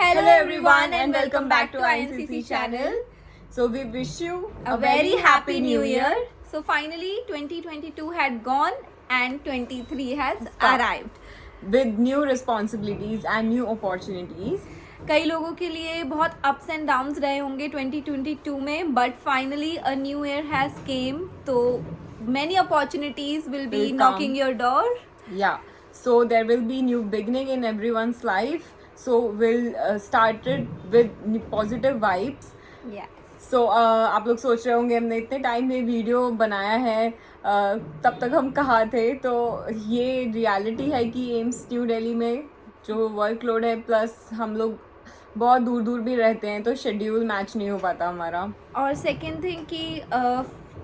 Hello everyone and welcome back to INCC channel. So we wish you A very happy new year. So finally 2022 had gone and 23 has arrived. with new responsibilities and new opportunities. कई लोगों के लिए बहुत ups and downs रहे होंगे 2022 में, but finally a new year has came, तो many opportunities will be knocking your door. Yeah, so there will be new beginning in everyone's life. So we'll start it with positive vibes. Yeah. So आप लोग सोच रहे होंगे हमने इतने time में video बनाया है, तब तक हम कहाँ थे. तो ये रियलिटी है कि एम्स न्यू दिल्ली में जो वर्कलोड है, प्लस हम लोग बहुत दूर दूर भी रहते हैं, तो शेड्यूल मैच नहीं हो पाता हमारा. और सेकेंड थिंग कि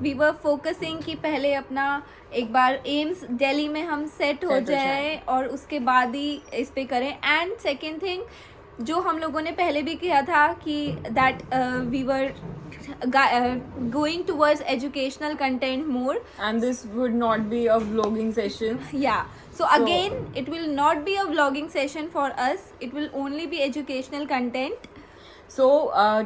वी वर फोकसिंग कि पहले अपना एक बार एम्स दिल्ली में हम सेट हो जाए और उसके बाद ही इस पे करें. एंड सेकेंड थिंग जो हम लोगों ने पहले भी किया था कि that we were going towards educational content more. And this would not be a vlogging session. Yeah. So again, it will not be a vlogging session for us. It will only be educational content. So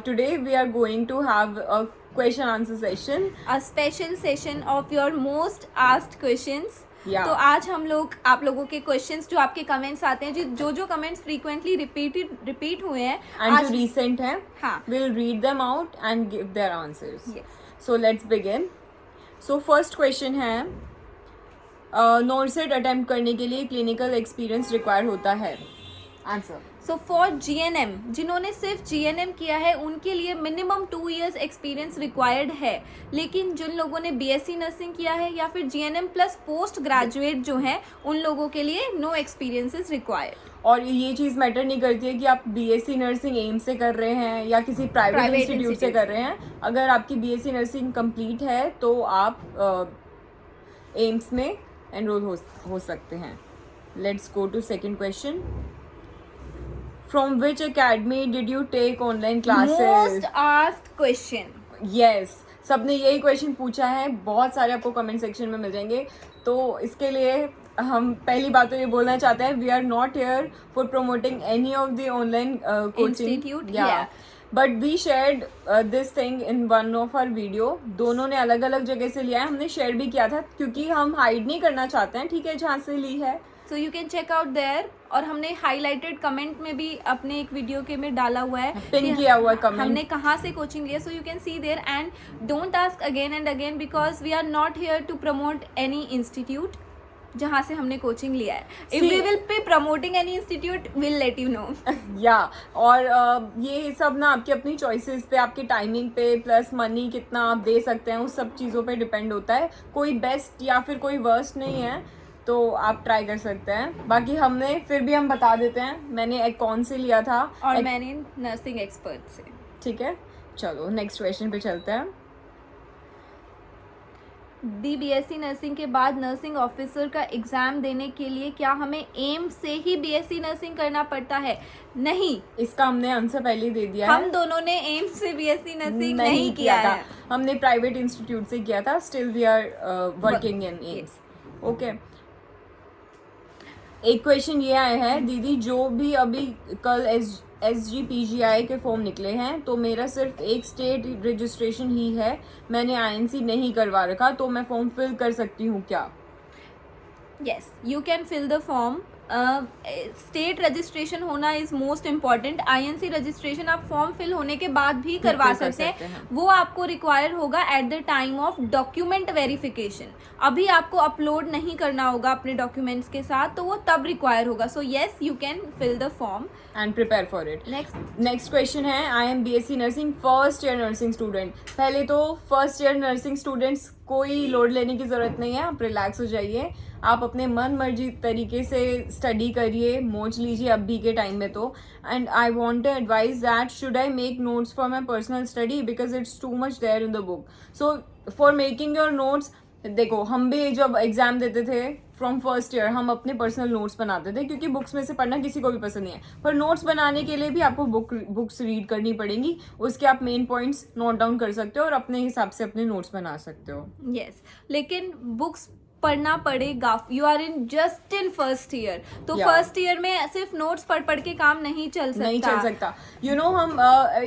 today we are going to have a question answer session. A special session of your most asked questions. Yeah. तो आज हम लोग आप लोगों के questions जो आपके comments आते हैं, जो कमेंट्स फ्रीक्वेंटली रिपीट हुए हैं And जो recent हैं, हाँ. we'll read them out and give their answers. Yes. So let's begin. So first question है, नॉर्सेट अटेम्प्ट करने के लिए क्लिनिकल एक्सपीरियंस रिक्वायर होता है. आंसर. सो फॉर GNM, जिन्होंने सिर्फ GNM किया है उनके लिए मिनिमम 2 years एक्सपीरियंस रिक्वायर्ड है. लेकिन जिन लोगों ने BSc नर्सिंग किया है या फिर GNM प्लस पोस्ट ग्रेजुएट जो हैं, उन लोगों के लिए नो एक्सपीरियंस इज रिक्वायर्ड. और ये चीज़ मैटर नहीं करती है कि आप BSc नर्सिंग एम्स से कर रहे हैं या किसी प्राइवेट इंस्टीट्यूट से कर रहे हैं. अगर आपकी BSc नर्सिंग कंप्लीट है तो आप एम्स में एनरोल हो सकते हैं. Let's go to second question. From which academy did you take online classes? Most asked question. Yes, सबने यही क्वेश्चन पूछा है. बहुत सारे आपको कमेंट सेक्शन में मिल जाएंगे. तो इसके लिए हम पहली बात तो ये बोलना चाहते हैं, we are not here for promoting any of the online coaching. Institute, yeah. But we shared this thing in one of our video. दोनों ने अलग अलग जगह से लिया है, हमने शेयर भी किया था क्योंकि हम हाइड नहीं करना चाहते हैं, ठीक है, जहाँ से ली है. So you can check out there. और हमने हाईलाइटेड कमेंट में भी अपने एक वीडियो के में डाला हुआ है, पिन किया हुआ है कमेंट, हमने कहाँ से कोचिंग लिया. So you can see there and don't ask again and again because we are not here to promote any institute जहाँ से हमने कोचिंग लिया है. If we will be promoting any institute will let you know. या और ये सब ना आपकी अपनी चॉइसेस पे, आपके टाइमिंग पे, प्लस मनी कितना आप दे सकते हैं, उस सब चीज़ों पे डिपेंड होता है. कोई बेस्ट या फिर कोई वर्स्ट नहीं है, तो आप ट्राई कर सकते हैं. बाकी हमने फिर भी हम बता देते हैं, मैंने एक कौन से लिया था और मैंने नर्सिंग एक्सपर्ट से. ठीक है, चलो नेक्स्ट क्वेश्चन पे चलते हैं. BSc नर्सिंग के बाद नर्सिंग ऑफिसर का एग्जाम देने के लिए क्या हमें एम्स से ही BSc नर्सिंग करना पड़ता है? नहीं, इसका हमने आंसर पहले ही दे दिया हम है. दोनों ने एम्स से BSc नर्सिंग नहीं किया था. है. हमने प्राइवेट इंस्टीट्यूट से किया था. Still we are working in AIIMS. Okay. एक क्वेश्चन ये आया है, दीदी जो भी अभी कल SGPGI के फॉर्म निकले हैं, तो मेरा सिर्फ एक स्टेट रजिस्ट्रेशन ही है, मैंने INC नहीं करवा रखा, तो मैं फॉर्म फिल कर सकती हूँ क्या? Yes, you can fill the form. State registration होना is most important. INC registration आप फॉर्म फिल होने के बाद भी करवा सकते हैं. वो आपको रिक्वायर होगा at the time of document verification. अभी आपको अपलोड नहीं करना होगा अपने डॉक्यूमेंट्स के साथ, तो वो तब रिक्वायर होगा. So yes, you can fill the form and prepare for it. Next question है, I am BSc nursing first year nursing student. पहले तो फर्स्ट ईयर नर्सिंग स्टूडेंट्स कोई लोड लेने की ज़रूरत नहीं है, आप रिलैक्स हो जाइए. आप अपने मन मर्जी तरीके से स्टडी करिए, मौज लीजिए अभी के टाइम में तो. And I want to advise that should I make notes for my personal study because it's too much there in the book. So for making your notes, देखो हम भी जब एग्जाम देते थे फ्रॉम फर्स्ट ईयर, हम अपने personal notes बनाते थे क्योंकि बुक्स में से पढ़ना किसी को भी पसंद नहीं है. पर नोट्स बनाने के लिए भी आपको बुक्स रीड करनी पड़ेंगी. उसके आप मेन पॉइंट्स नोट डाउन कर सकते हो और अपने हिसाब से अपने नोट्स बना सकते हो. यस, लेकिन बुक्स पढ़ना पड़ेगा. You are in just in first year, तो Yeah. फर्स्ट ईयर में सिर्फ नोट्स पढ़ के काम नहीं चल सकता. यू नो हम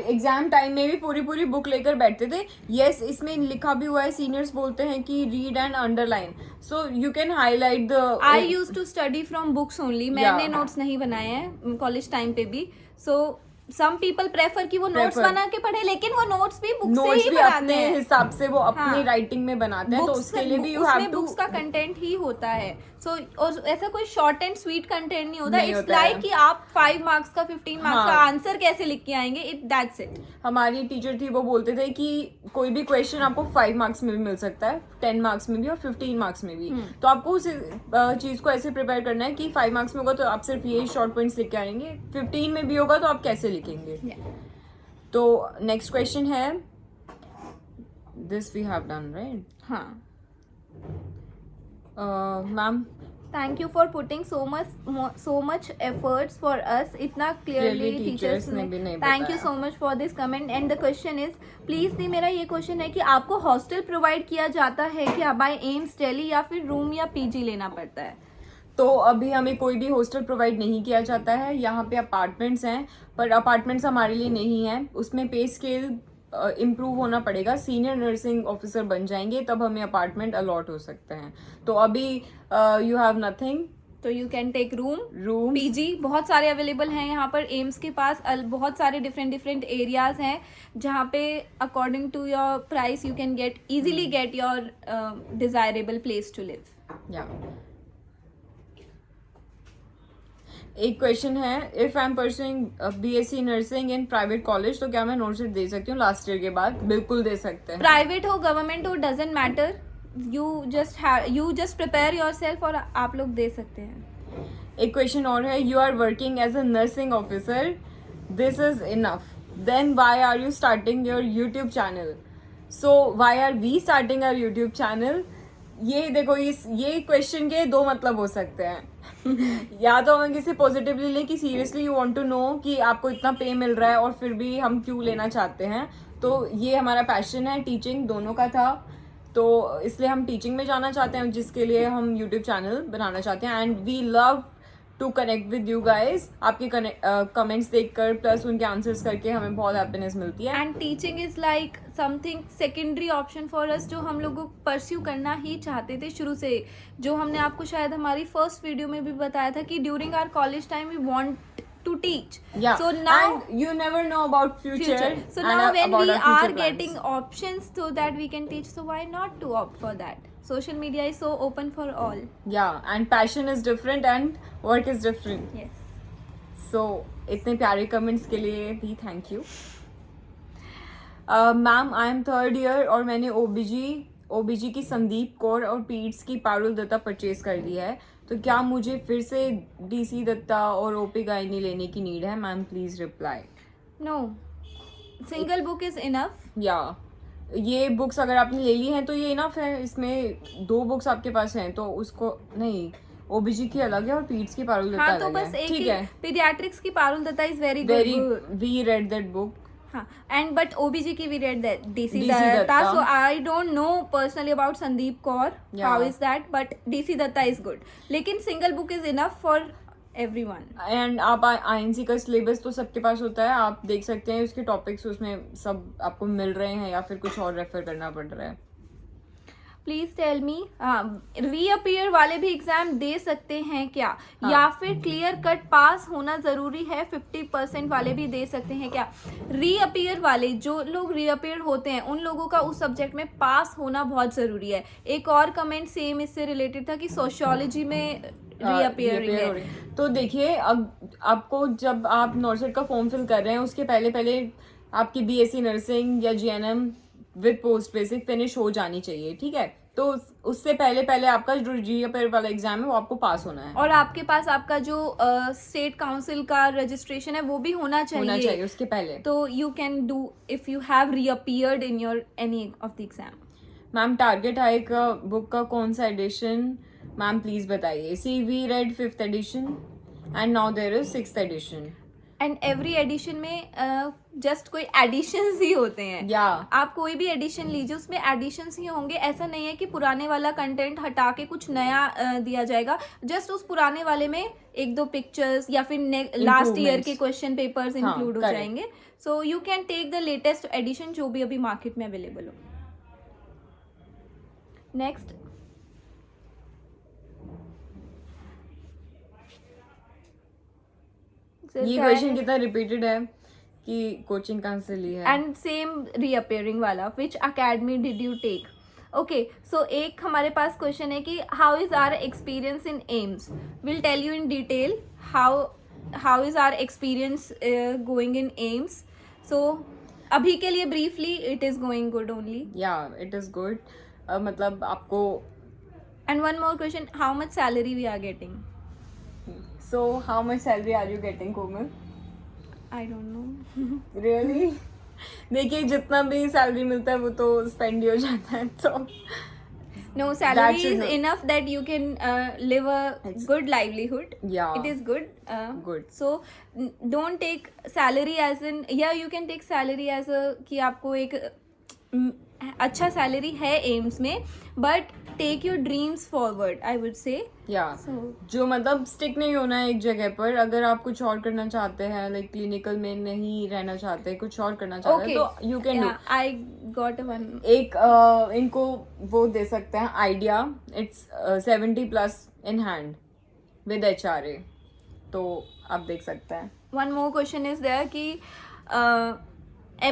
एग्जाम टाइम में भी पूरी बुक लेकर बैठते थे. यस, इसमें लिखा भी हुआ है, सीनियर्स बोलते हैं कि read and underline, so you can highlight the. I use to study from books only. मैंने Yeah. नोट्स नहीं बनाए हैं कॉलेज टाइम पे भी. सो सम पीपल प्रेफर कि वो नोट्स Prefer. बना के पढ़े, लेकिन वो नोट्स भी बुक से नोट्स ही भी बनाते अपने हैं. हिसाब से वो अपनी हाँ. राइटिंग में बनाते हैं, तो उसके लिए भी यू हैव टू. बुक्स का कंटेंट ही होता है. सो और ऐसा कोई शॉर्ट एंड स्वीट कंटेंट नहीं होता. नहीं इट्स होता है. लाइक कि आप 5 मार्क्स का 15 मार्क्स का हाँ. आंसर कैसे लिख के आएंगे. It that's it. हमारी टीचर थी, वो बोलते थे कि कोई भी क्वेश्चन आपको 5 मार्क्स में भी मिल सकता है, 10 मार्क्स में भी और 15 मार्क्स में भी. तो आपको उस चीज को ऐसे प्रिपेयर करना है कि 5 मार्क्स में होगा तो आप सिर्फ ये शॉर्ट पॉइंट्स लिख के आएंगे, 15 में भी होगा तो आप कैसे लिखेंगे. तो नेक्स्ट क्वेश्चन है, this we have done right. हाँ. Ma'am, thank you for putting so much efforts for us. इतना क्लियरली Clearly टीचर्स teachers ने ने. भी नहीं थैंक यू बताया. So much for this comment. And the question is please दी, मेरा ये क्वेश्चन है कि आपको हॉस्टल प्रोवाइड किया जाता है क्या बाय एम्स दिल्ली, या फिर रूम या पीजी लेना पड़ता है. तो अभी हमें कोई भी हॉस्टल प्रोवाइड नहीं किया जाता है. यहाँ पे अपार्टमेंट्स हैं, पर अपार्टमेंट्स हमारे लिए नहीं है. उसमें पे स्केल इम्प्रूव होना पड़ेगा. सीनियर नर्सिंग ऑफिसर बन जाएंगे तब हमें अपार्टमेंट अलॉट हो सकते हैं. तो अभी यू हैव नथिंग. तो you can take room PG बहुत सारे अवेलेबल हैं यहाँ पर. एम्स के पास बहुत सारे डिफरेंट एरियाज हैं जहाँ पे according to your price you can easily get your desirable place to live. या एक क्वेश्चन है, if I am pursuing BSc nursing in private college, तो क्या मैं नोटशीट दे सकती हूँ लास्ट ईयर के बाद? बिल्कुल दे सकते हैं. प्राइवेट हो गवर्नमेंट हो doesn't matter. You just prepare yourself और आप लोग दे सकते हैं. एक क्वेश्चन और है, you are working as a nursing officer, this is enough, then why are you starting your YouTube channel? So why are we starting our YouTube channel? ये देखो, ये क्वेश्चन के दो मतलब हो सकते हैं. या तो हमें किसी पॉजिटिवली लें कि seriously you want to know कि आपको इतना पे मिल रहा है और फिर भी हम क्यों लेना चाहते हैं. तो ये हमारा पैशन है, टीचिंग दोनों का था, तो इसलिए हम टीचिंग में जाना चाहते हैं, जिसके लिए हम यूट्यूब चैनल बनाना चाहते हैं. And we love to connect with you guys. आपके कमेंट्स देखकर प्लस उनके आंसर्स करके हमें बहुत हैप्पीनेस मिलती है. And teaching is like something secondary option for us, जो हम लोगों को परस्यू करना ही चाहते थे शुरू से. जो हमने आपको शायद हमारी फर्स्ट वीडियो में भी बताया था कि during our college time we want to teach. Yeah. So now and you never know about future. So and now when about we our future are plans. getting options so that we can teach, so why not to opt for that? Social media is so open for all. Yeah, and passion is different and work is different. Yes. So इतने प्यारे comments के लिए भी thank you. Ma'am, I am 3rd year और मैंने ओबीजी की संदीप कौर और Pitt's की पारुल दत्ता परचेज कर ली है, तो क्या मुझे फिर से डीसी दत्ता और ओपी गायनी लेने की नीड है? Ma'am please reply. No. Single book is enough. या ये बुक्स अगर आपने ले ली हैं तो ये इनफ है. इसमें 2 बुक्स आपके पास हैं तो उसको नहीं, ओबीजी की अलग है और पीट्स की पारुल दत्ता हाँ, तो अलग बस है. एक ठीक ही है, पीडियाट्रिक्स की Parul Datta is very very good. We read that book. हाँ, and but OBG की we read that DC DC Datta. Datta. So I don't know personally about Sandeep Kaur. Yeah. How is that? But DC Datta is good. लेकिन single book is enough for everyone. And आप INC का syllabus तो सबके पास होता है, आप देख सकते हैं उसके टॉपिक्स उसमें सब आपको मिल रहे हैं या फिर कुछ और रेफर करना पड़ रहा है. प्लीज टेल मी, रीअपियर वाले भी एग्जाम दे सकते हैं क्या? हाँ. या फिर क्लियर कट पास होना जरूरी है? 50% वाले भी दे सकते हैं क्या? रीअपियर वाले, जो लोग रीअपियर होते हैं उन लोगों का उस सब्जेक्ट में पास होना बहुत जरूरी है. एक और कमेंट सेम इससे रिलेटेड था कि सोशियोलॉजी में रीअपियरिंग है. तो देखिए, अब आपको जब आप नर्सिंग का फॉर्म फिल कर रहे हैं उसके पहले आपकी बीएससी नर्सिंग या GNM with post basic finish हो जानी चाहिए. ठीक है, तो उससे पहले आपका जो रीअपियर वाला एग्जाम है वो आपको पास होना है. और आपके पास आपका जो स्टेट काउंसिल का रजिस्ट्रेशन है वो भी होना चाहिए उसके पहले. तो you can do if you have reappeared in your any of the exam. Ma'am, target high का बुक का कौन सा एडिशन? मैम प्लीज बताइए. See we read 5th edition and now there is 6th edition. And every edition में just कोई editions ही होते हैं. आप कोई भी एडिशन लीजिए उसमें एडिशंस ही होंगे. ऐसा नहीं है कि पुराने वाला कंटेंट हटा के कुछ नया दिया जाएगा. जस्ट उस पुराने वाले में एक दो पिक्चर्स या फिर लास्ट ईयर के क्वेश्चन पेपर्स इंक्लूड हो जाएंगे. So you can take the latest edition जो भी अभी मार्केट में अवेलेबल हो. नेक्स्ट, ये क्वेश्चन कितना रिपीटेड है कि कोचिंग कहाँ से ली है. एंड सेम रीअपियरिंग वाला, which academy did you take. Okay, so एक हमारे पास क्वेश्चन है कि how is our experience in AIIMS. Will tell you in detail how is our experience going in AIIMS. So अभी के लिए briefly it is going good only. या it is good. मतलब आपको. And one more question, how much salary we are getting. So how much salary are you getting, Komal? I don't know. Really? देखिए जितना भी salary मिलता है वो तो स्पेंड ही हो जाता है. तो no, salary is enough that you can live a good livelihood. Yeah, it is good. Good. So don't take salary as in, yeah, you can take salary as a कि आपको एक अच्छा सैलरी है एम्स में, but take your dreams forward, I would say. जो मतलब stick नहीं होना है एक जगह पर. अगर आप कुछ और करना चाहते हैं, लाइक क्लिनिकल में नहीं रहना चाहते, कुछ और करना चाहते हैं, तो you can do. I got one. एक इनको वो दे सकते हैं idea. It's 70+ in hand with HRA, तो आप देख सकते हैं. One more question is there कि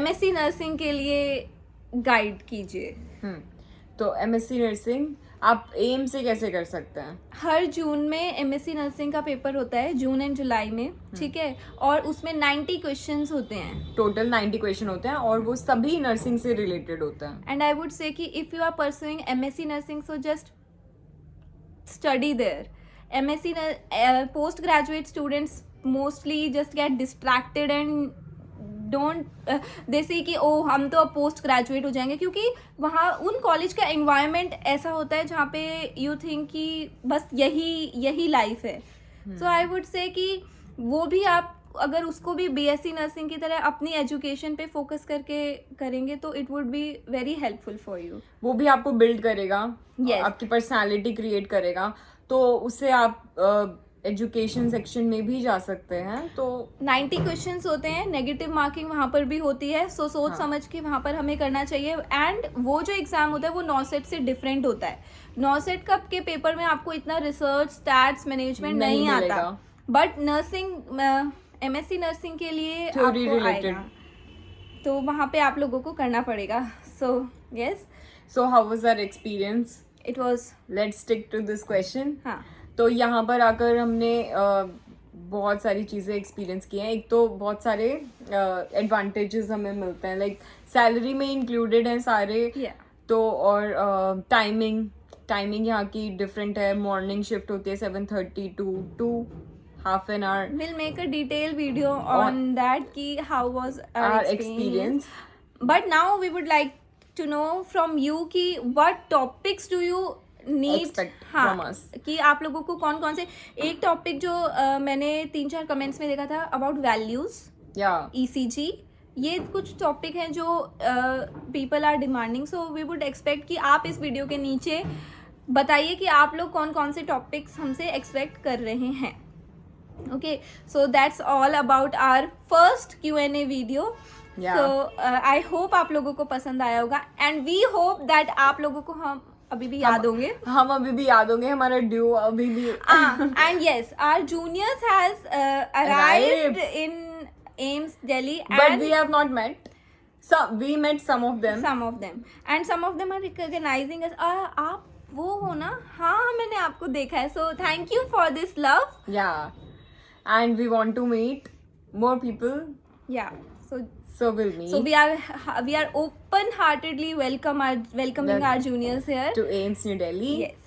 MSc नर्सिंग के लिए गाइड कीजिए. तो MSc नर्सिंग आप एम से कैसे कर सकते हैं. हर जून में MSc नर्सिंग का पेपर होता है, जून एंड जुलाई में, ठीक है. और उसमें 90 क्वेश्चंस होते हैं. टोटल 90 क्वेश्चन होते हैं और वो सभी नर्सिंग से रिलेटेड होते हैं. एंड आई वुड से कि if you are pursuing MSc nursing, so just study there. MSc post graduate students mostly just get distracted and don't they see कि ओ हम तो अब पोस्ट ग्रेजुएट हो जाएंगे, क्योंकि वहाँ उन कॉलेज का एनवायरनमेंट ऐसा होता है जहाँ पे यू थिंक कि बस यही लाइफ है. सो आई वुड से कि वो भी आप अगर उसको भी BSc नर्सिंग की तरह अपनी एजुकेशन पे फोकस करके करेंगे तो it would be very helpful for you. वो भी आपको बिल्ड करेगा. yes. आपकी पर्सनालिटी क्रिएट करेगा. तो उससे आप एजुकेशन सेक्शन में भी जा सकते हैं. तो 90 क्वेश्चंस होते हैं, नेगेटिव मार्किंग वहाँ पर भी होती है. सो सोच समझ के वहाँ पर हमें करना चाहिए. एंड वो जो एग्जाम होता है वो नॉसेट से डिफरेंट होता है. नॉसेट कप के पेपर में आपको इतना रिसर्च, स्टैट्स, मैनेजमेंट नहीं आता, बट नर्सिंग MSc नर्सिंग के लिए आपको आएगा. तो वहाँ पे आप लोगों को करना पड़ेगा. So yes. So how was our experience. It was. Let's stick to this question. हाँ, तो यहाँ पर आकर हमने बहुत सारी चीज़ें एक्सपीरियंस की हैं. एक तो बहुत सारे एडवांटेजेस हमें मिलते हैं, लाइक सैलरी में इंक्लूडेड हैं सारे. तो और टाइमिंग यहाँ की डिफरेंट है. मॉर्निंग शिफ्ट होती है 7:30 to 2, half an hour. We'll make a detailed video on that कि how was our experience. But now we would like to know from you कि what topics do you need expect from us. कि आप लोगों को कौन कौन से. एक टॉपिक जो मैंने 3-4 कमेंट्स में देखा था अबाउट वैल्यूज, ECG, ये कुछ टॉपिक हैं जो people are demanding. So we would expect कि आप इस वीडियो के नीचे बताइए कि आप लोग कौन कौन से टॉपिक्स हमसे एक्सपेक्ट कर रहे हैं. Okay, so that's all about our first Q&A video. So I hope आप लोगों को पसंद आया होगा and we hope that आप लोगों को हम अभी भी याद होंगे. हम अभी भी याद होंगे. हमारा ड्यू अभी भी. And yes, our juniors has arrived in AIIMS Delhi. But we have not met. So we met some of them. And some of them are recognizing us. आप वो हो ना. हाँ, मैंने आपको देखा है. So thank you for this love. Yeah. And we want to meet more people. Yeah. So we'll meet. So we are open-heartedly welcoming our juniors here to AIIMS New Delhi. Yes.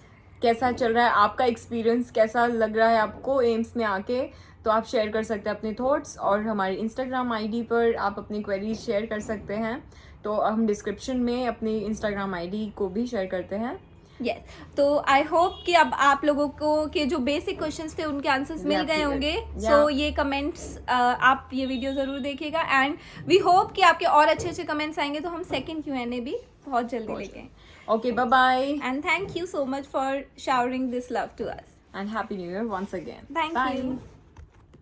कैसा चल रहा है आपका experience, कैसा लग रहा है आपको एम्स में आके, तो आप शेयर कर सकते हैं अपने थॉट्स. और हमारी इंस्टाग्राम ID पर आप अपनी क्वेरीज शेयर कर सकते हैं. तो हम डिस्क्रिप्शन में अपनी इंस्टाग्राम ID को भी शेयर करते हैं. यस तो आई होप कि अब आप लोगों को के जो बेसिक क्वेश्चंस थे उनके आंसर्स मिल गए होंगे. सो ये कमेंट्स आप ये वीडियो जरूर देखिएगा एंड वी होप कि आपके और अच्छे अच्छे कमेंट्स आएंगे तो हम सेकंड Q&A भी बहुत जल्दी लेके आएं. Okay, bye-bye. And thank you so much for showering this love to us. And Happy New Year once again. Thank Bye. you.